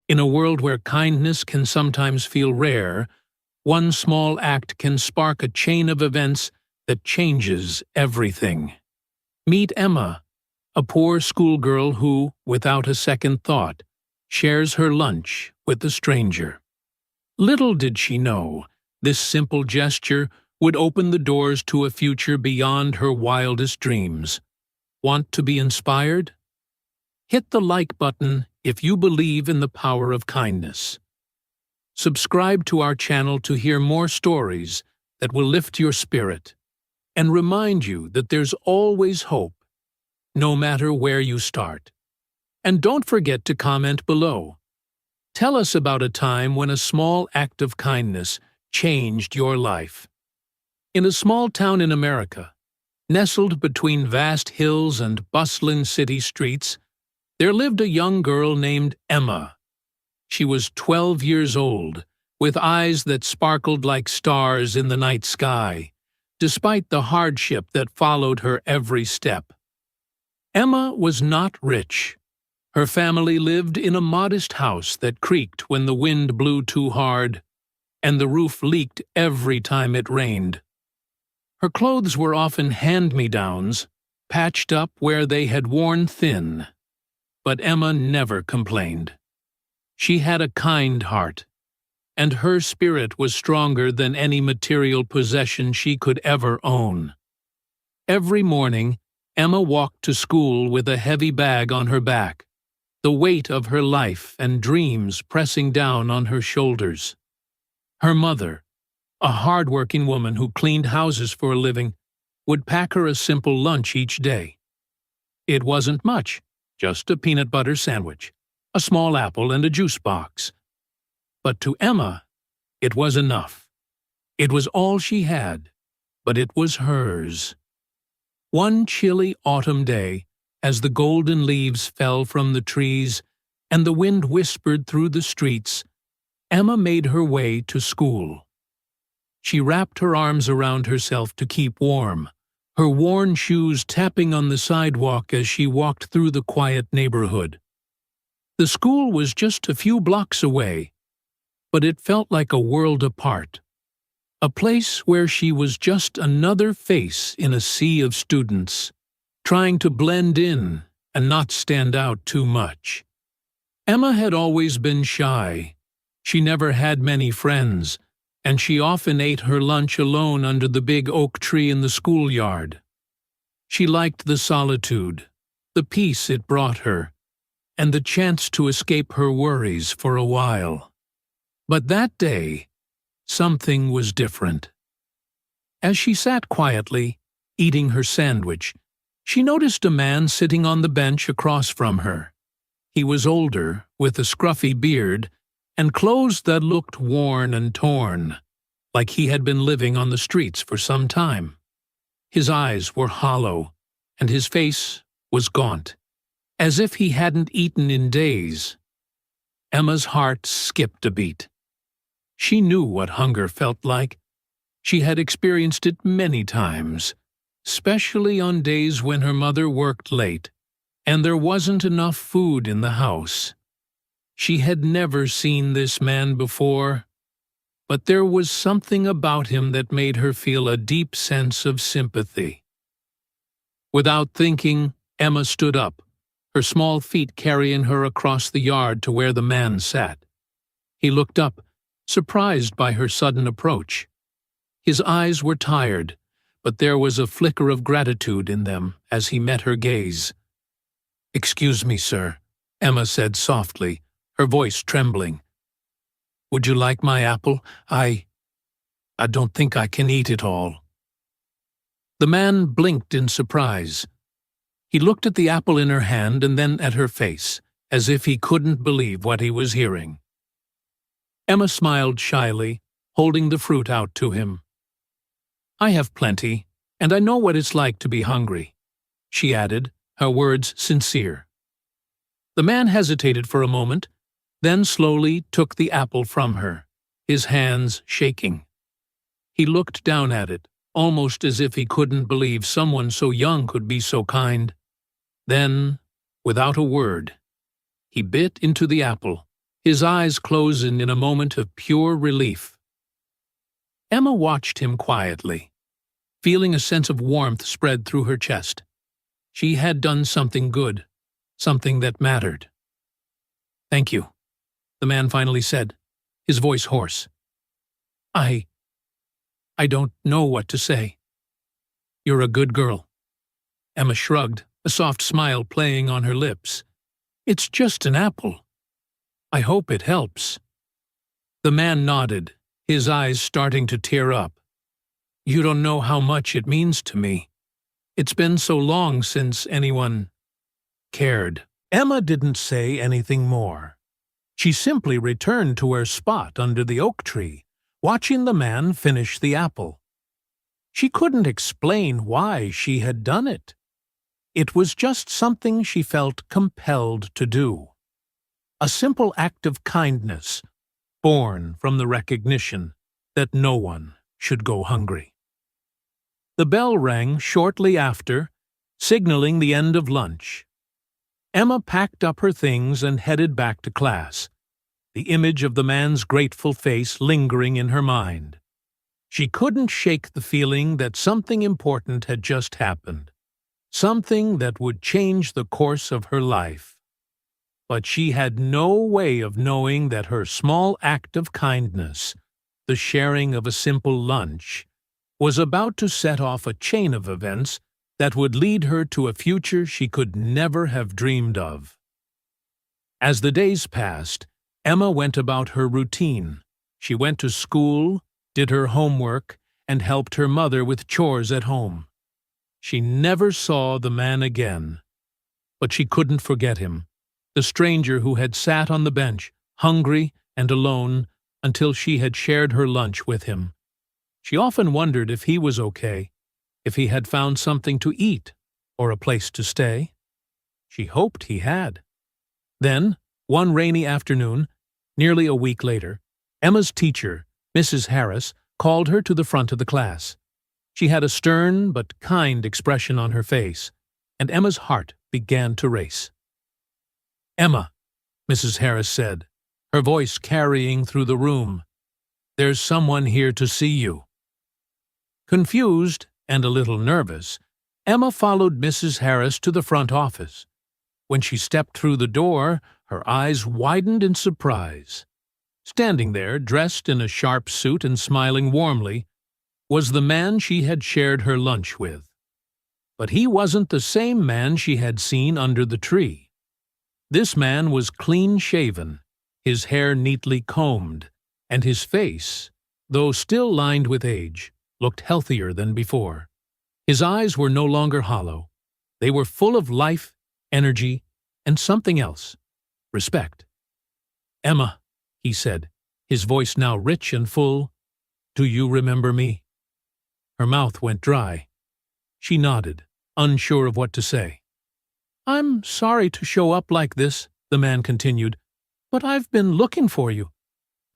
In a world where kindness can sometimes feel rare, one small act can spark a chain of events that changes everything. Meet Emma, a poor schoolgirl who, without a second thought, shares her lunch with a stranger. Little did she know, this simple gesture would open the doors to a future beyond her wildest dreams. Want to be inspired? Hit the like button if you believe in the power of kindness. Subscribe to our channel to hear more stories that will lift your spirit and remind you that there's always hope, no matter where you start. And don't forget to comment below. Tell us about a time when a small act of kindness changed your life. In a small town in America, nestled between vast hills and bustling city streets, there lived a young girl named Emma. She was 12 years old, with eyes that sparkled like stars in the night sky, despite the hardship that followed her every step. Emma was not rich. Her family lived in a modest house that creaked when the wind blew too hard, and the roof leaked every time it rained. Her clothes were often hand-me-downs, patched up where they had worn thin. But Emma never complained. She had a kind heart, and her spirit was stronger than any material possession she could ever own. Every morning, Emma walked to school with a heavy bag on her back, the weight of her life and dreams pressing down on her shoulders. Her mother, a hard-working woman who cleaned houses for a living, would pack her a simple lunch each day. It wasn't much, just a peanut butter sandwich, a small apple, and a juice box. But to Emma, it was enough. It was all she had, but it was hers. One chilly autumn day, as the golden leaves fell from the trees and the wind whispered through the streets, Emma made her way to school. She wrapped her arms around herself to keep warm, her worn shoes tapping on the sidewalk as she walked through the quiet neighborhood. The school was just a few blocks away, but it felt like a world apart, a place where she was just another face in a sea of students, trying to blend in and not stand out too much. Emma had always been shy. She never had many friends, and she often ate her lunch alone under the big oak tree in the schoolyard. She liked the solitude, the peace it brought her, and the chance to escape her worries for a while. But that day, something was different. As she sat quietly, eating her sandwich, she noticed a man sitting on the bench across from her. He was older, with a scruffy beard, and clothes that looked worn and torn, like he had been living on the streets for some time. His eyes were hollow, and his face was gaunt, as if he hadn't eaten in days. Emma's heart skipped a beat. She knew what hunger felt like. She had experienced it many times, especially on days when her mother worked late, and there wasn't enough food in the house. She had never seen this man before, but there was something about him that made her feel a deep sense of sympathy. Without thinking, Emma stood up, her small feet carrying her across the yard to where the man sat. He looked up, surprised by her sudden approach. His eyes were tired, but there was a flicker of gratitude in them as he met her gaze. "Excuse me, sir," Emma said softly, her voice trembling. "Would you like my apple? I don't think I can eat it all." The man blinked in surprise. He looked at the apple in her hand and then at her face, as if he couldn't believe what he was hearing. Emma smiled shyly, holding the fruit out to him. "I have plenty, and I know what it's like to be hungry," she added, her words sincere. The man hesitated for a moment, then slowly took the apple from her, his hands shaking. He looked down at it, almost as if he couldn't believe someone so young could be so kind. Then, without a word, he bit into the apple, his eyes closing in a moment of pure relief. Emma watched him quietly, feeling a sense of warmth spread through her chest. She had done something good, something that mattered. "Thank you," the man finally said, his voice hoarse. I don't know what to say." "You're a good girl." Emma shrugged, a soft smile playing on her lips. "It's just an apple. I hope it helps." The man nodded, his eyes starting to tear up. "You don't know how much it means to me. It's been so long since anyone cared." Emma didn't say anything more. She simply returned to her spot under the oak tree, watching the man finish the apple. She couldn't explain why she had done it. It was just something she felt compelled to do. A simple act of kindness, born from the recognition that no one should go hungry. The bell rang shortly after, signaling the end of lunch. Emma packed up her things and headed back to class, the image of the man's grateful face lingering in her mind. She couldn't shake the feeling that something important had just happened, something that would change the course of her life. But she had no way of knowing that her small act of kindness, the sharing of a simple lunch, was about to set off a chain of events that would lead her to a future she could never have dreamed of. As the days passed, Emma went about her routine. She went to school, did her homework, and helped her mother with chores at home. She never saw the man again, but she couldn't forget him, the stranger who had sat on the bench, hungry and alone, until she had shared her lunch with him. She often wondered if he was okay, if he had found something to eat or a place to stay. She hoped he had. Then, one rainy afternoon, nearly a week later, Emma's teacher, Mrs. Harris, called her to the front of the class. She had a stern but kind expression on her face, and Emma's heart began to race. "Emma," Mrs. Harris said, her voice carrying through the room, "there's someone here to see you." Confused and a little nervous, Emma followed Mrs. Harris to the front office. When she stepped through the door, her eyes widened in surprise. Standing there, dressed in a sharp suit and smiling warmly, was the man she had shared her lunch with. But he wasn't the same man she had seen under the tree. This man was clean-shaven, his hair neatly combed, and his face, though still lined with age, looked healthier than before. His eyes were no longer hollow. They were full of life, energy, and something else: respect. "Emma," he said, his voice now rich and full, "do you remember me?" Her mouth went dry. She nodded, unsure of what to say. "I'm sorry to show up like this," the man continued, "but I've been looking for you.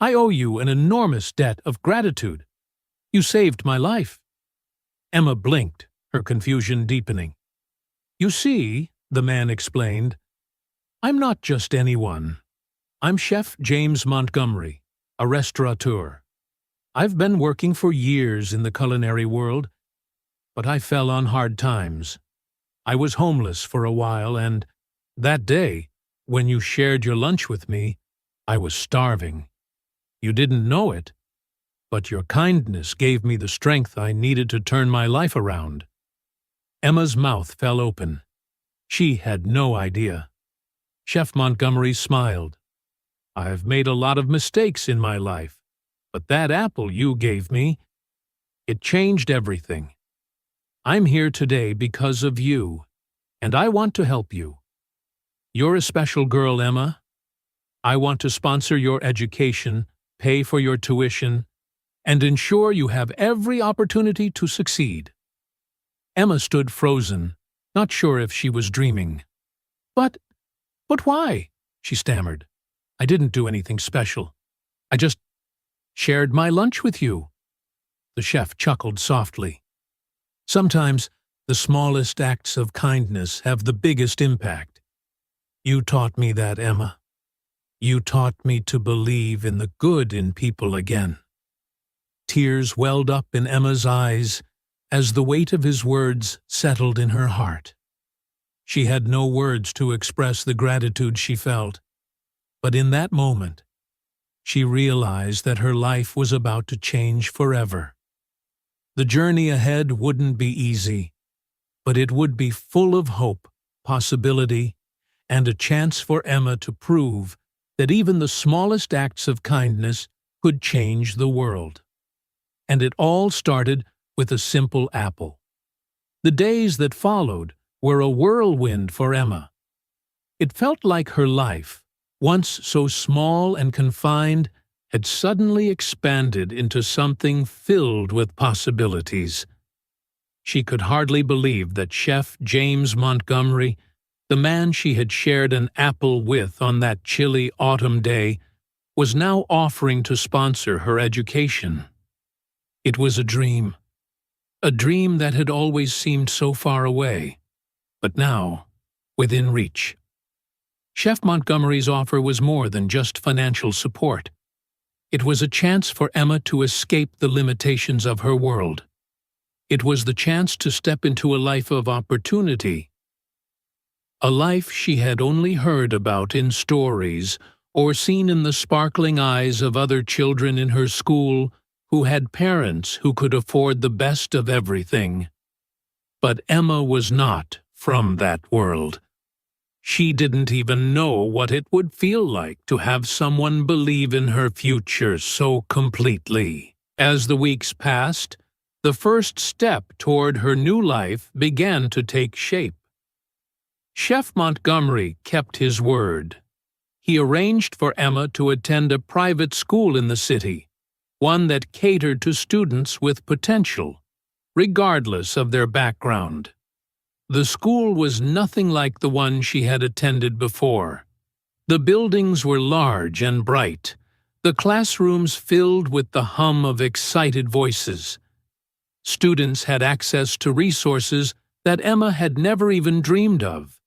I owe you an enormous debt of gratitude. You saved my life." Emma blinked, her confusion deepening. "You see," the man explained, "I'm not just anyone. I'm Chef James Montgomery, a restaurateur. I've been working for years in the culinary world, but I fell on hard times. I was homeless for a while, and that day, when you shared your lunch with me, I was starving. You didn't know it, but your kindness gave me the strength I needed to turn my life around." Emma's mouth fell open. She had no idea. Chef Montgomery smiled. "I've made a lot of mistakes in my life, but that apple you gave me, it changed everything. I'm here today because of you, and I want to help you. You're a special girl, Emma. I want to sponsor your education, pay for your tuition, and ensure you have every opportunity to succeed." Emma stood frozen, not sure if she was dreaming. But why?" she stammered. "I didn't do anything special. I just shared my lunch with you." The chef chuckled softly. "Sometimes the smallest acts of kindness have the biggest impact. You taught me that, Emma. You taught me to believe in the good in people again." Tears welled up in Emma's eyes as the weight of his words settled in her heart. She had no words to express the gratitude she felt, but in that moment, she realized that her life was about to change forever. The journey ahead wouldn't be easy, but it would be full of hope, possibility, and a chance for Emma to prove that even the smallest acts of kindness could change the world. And it all started with a simple apple. The days that followed were a whirlwind for Emma. It felt like her life, once so small and confined, had suddenly expanded into something filled with possibilities. She could hardly believe that Chef James Montgomery, the man she had shared an apple with on that chilly autumn day, was now offering to sponsor her education. It was a dream that had always seemed so far away, but now within reach. Chef Montgomery's offer was more than just financial support. It was a chance for Emma to escape the limitations of her world. It was the chance to step into a life of opportunity, a life she had only heard about in stories or seen in the sparkling eyes of other children in her school who had parents who could afford the best of everything. But Emma was not from that world. She didn't even know what it would feel like to have someone believe in her future so completely. As the weeks passed, the first step toward her new life began to take shape. Chef Montgomery kept his word. He arranged for Emma to attend a private school in the city, one that catered to students with potential, regardless of their background. The school was nothing like the one she had attended before. The buildings were large and bright, the classrooms filled with the hum of excited voices. Students had access to resources that Emma had never even dreamed of.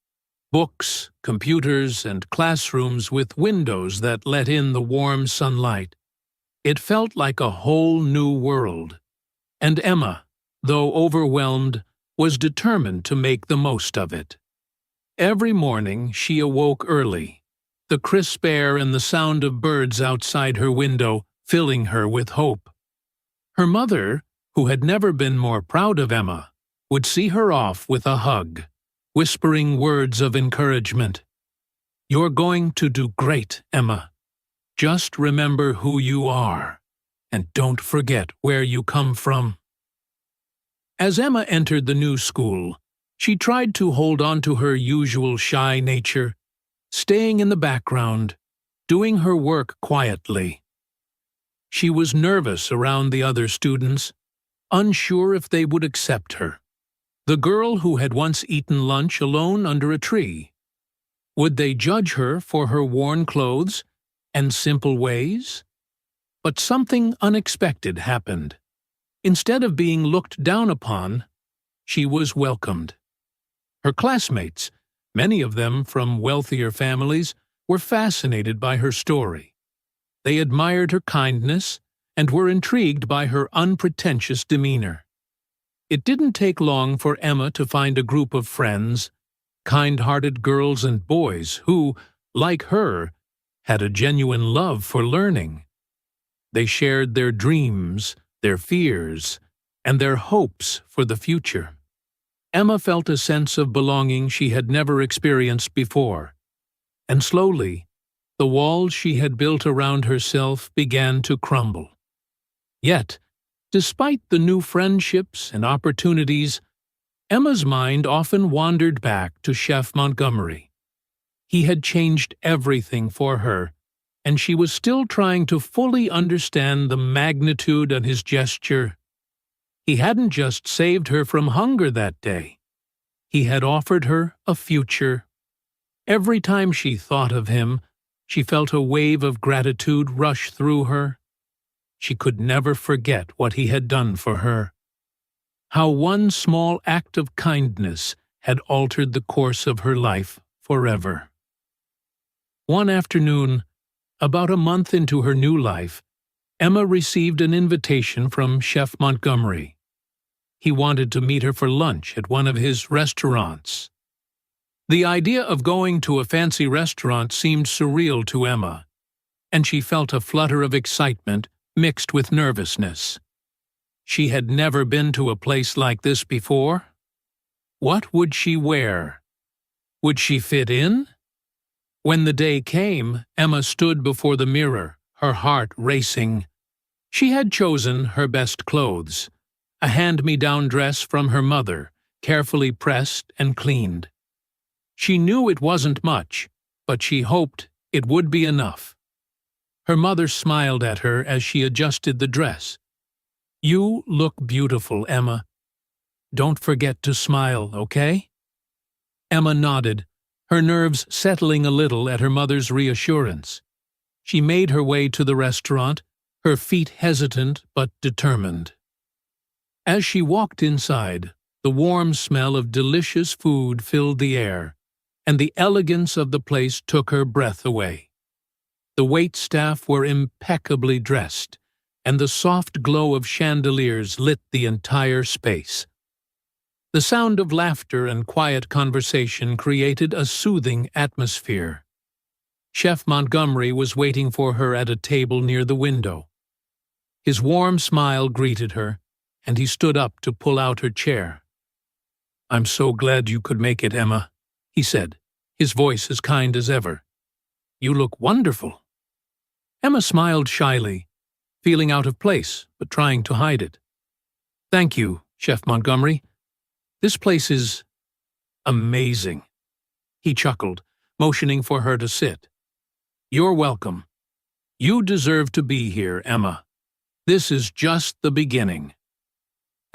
Books, computers, and classrooms with windows that let in the warm sunlight. It felt like a whole new world. And Emma, though overwhelmed, was determined to make the most of it. Every morning she awoke early, the crisp air and the sound of birds outside her window filling her with hope. Her mother, who had never been more proud of Emma, would see her off with a hug, whispering words of encouragement. "You're going to do great, Emma. Just remember who you are, and don't forget where you come from." As Emma entered the new school, she tried to hold on to her usual shy nature, staying in the background, doing her work quietly. She was nervous around the other students, unsure if they would accept her. The girl who had once eaten lunch alone under a tree. Would they judge her for her worn clothes and simple ways? But something unexpected happened. Instead of being looked down upon, she was welcomed. Her classmates, many of them from wealthier families, were fascinated by her story. They admired her kindness and were intrigued by her unpretentious demeanor. It didn't take long for Emma to find a group of friends, kind-hearted girls and boys who, like her, had a genuine love for learning. They shared their dreams, their fears, and their hopes for the future. Emma felt a sense of belonging she had never experienced before, and slowly, the walls she had built around herself began to crumble. Yet, despite the new friendships and opportunities, Emma's mind often wandered back to Chef Montgomery. He had changed everything for her, and she was still trying to fully understand the magnitude of his gesture. He hadn't just saved her from hunger that day. He had offered her a future. Every time she thought of him, she felt a wave of gratitude rush through her. She could never forget what he had done for her. How one small act of kindness had altered the course of her life forever. One afternoon, About a month into her new life, Emma received an invitation from Chef Montgomery. He wanted to meet her for lunch at one of his restaurants. The idea of going to a fancy restaurant seemed surreal to Emma, and she felt a flutter of excitement mixed with nervousness. She had never been to a place like this before. What would she wear? Would she fit in? When the day came, Emma stood before the mirror, her heart racing. She had chosen her best clothes, a hand-me-down dress from her mother, carefully pressed and cleaned. She knew it wasn't much, but she hoped it would be enough. Her mother smiled at her as she adjusted the dress. "You look beautiful, Emma. Don't forget to smile, okay?" Emma nodded, her nerves settling a little at her mother's reassurance. She made her way to the restaurant, her feet hesitant but determined. As she walked inside, the warm smell of delicious food filled the air, and the elegance of the place took her breath away. The waitstaff were impeccably dressed, and the soft glow of chandeliers lit the entire space. The sound of laughter and quiet conversation created a soothing atmosphere. Chef Montgomery was waiting for her at a table near the window. His warm smile greeted her, and he stood up to pull out her chair. "I'm so glad you could make it, Emma," he said, his voice as kind as ever. "You look wonderful." Emma smiled shyly, feeling out of place, but trying to hide it. "Thank you, Chef Montgomery. This place is amazing." He chuckled, motioning for her to sit. "You're welcome. You deserve to be here, Emma. This is just the beginning."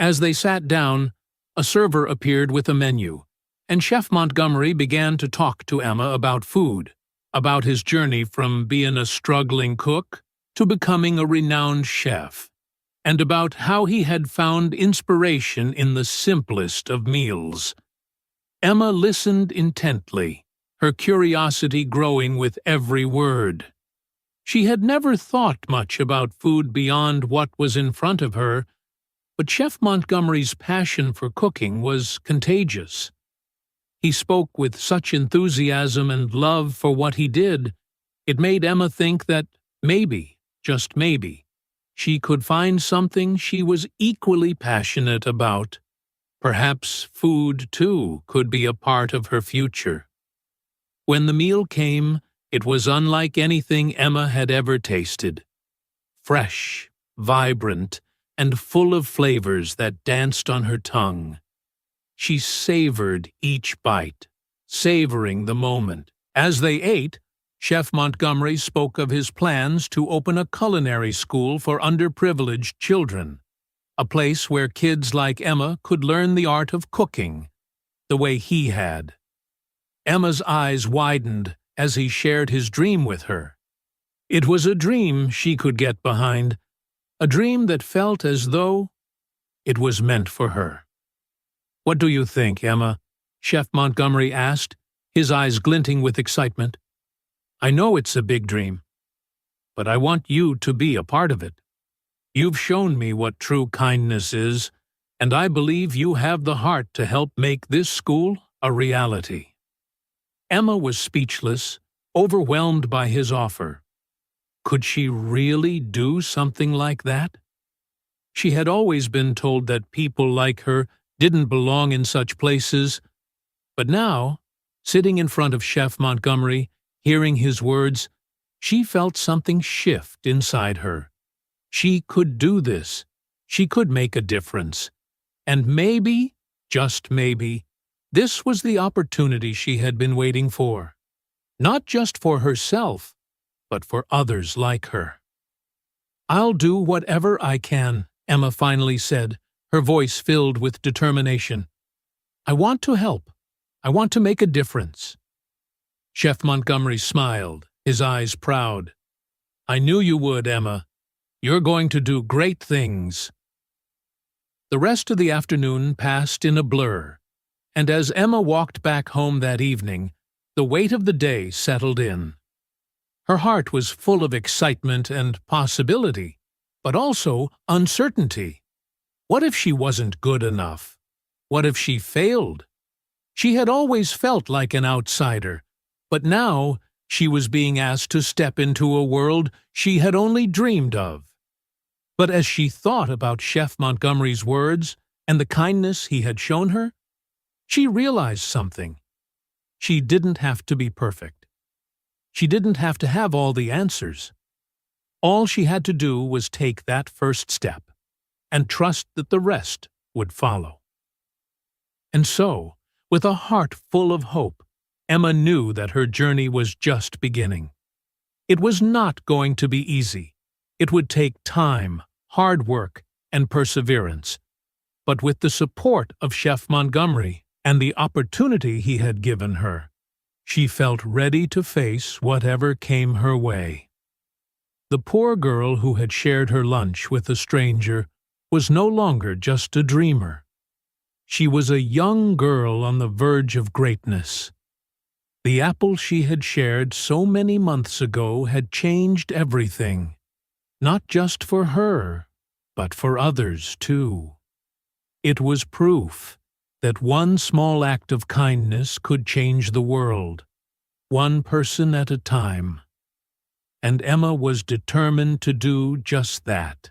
As they sat down, a server appeared with a menu, and Chef Montgomery began to talk to Emma about food, about his journey from being a struggling cook to becoming a renowned chef, and about how he had found inspiration in the simplest of meals. Emma listened intently, her curiosity growing with every word. She had never thought much about food beyond what was in front of her, but Chef Montgomery's passion for cooking was contagious. He spoke with such enthusiasm and love for what he did, it made Emma think that maybe, just maybe, she could find something she was equally passionate about. Perhaps food, too, could be a part of her future. When the meal came, it was unlike anything Emma had ever tasted. Fresh, vibrant, and full of flavors that danced on her tongue. She savored each bite, savoring the moment. As they ate, Chef Montgomery spoke of his plans to open a culinary school for underprivileged children, a place where kids like Emma could learn the art of cooking, the way he had. Emma's eyes widened as he shared his dream with her. It was a dream she could get behind, a dream that felt as though it was meant for her. "What do you think, Emma?" Chef Montgomery asked, his eyes glinting with excitement. "I know it's a big dream, but I want you to be a part of it. You've shown me what true kindness is, and I believe you have the heart to help make this school a reality." Emma was speechless, overwhelmed by his offer. Could she really do something like that? She had always been told that people like her didn't belong in such places, but now, sitting in front of Chef Montgomery, hearing his words, she felt something shift inside her. She could do this. She could make a difference. And maybe, just maybe, this was the opportunity she had been waiting for. Not just for herself, but for others like her. "I'll do whatever I can," Emma finally said, her voice filled with determination. "I want to help. I want to make a difference." Chef Montgomery smiled, his eyes proud. "I knew you would, Emma. You're going to do great things." The rest of the afternoon passed in a blur, and as Emma walked back home that evening, the weight of the day settled in. Her heart was full of excitement and possibility, but also uncertainty. What if she wasn't good enough? What if she failed? She had always felt like an outsider, but now she was being asked to step into a world she had only dreamed of. But as she thought about Chef Montgomery's words and the kindness he had shown her, she realized something. She didn't have to be perfect. She didn't have to have all the answers. All she had to do was take that first step and trust that the rest would follow. And so, with a heart full of hope, Emma knew that her journey was just beginning. It was not going to be easy. It would take time, hard work, and perseverance. But with the support of Chef Montgomery and the opportunity he had given her, she felt ready to face whatever came her way. The poor girl who had shared her lunch with a stranger was no longer just a dreamer. She was a young girl on the verge of greatness. The apple she had shared so many months ago had changed everything, not just for her, but for others too. It was proof that one small act of kindness could change the world, one person at a time. And Emma was determined to do just that.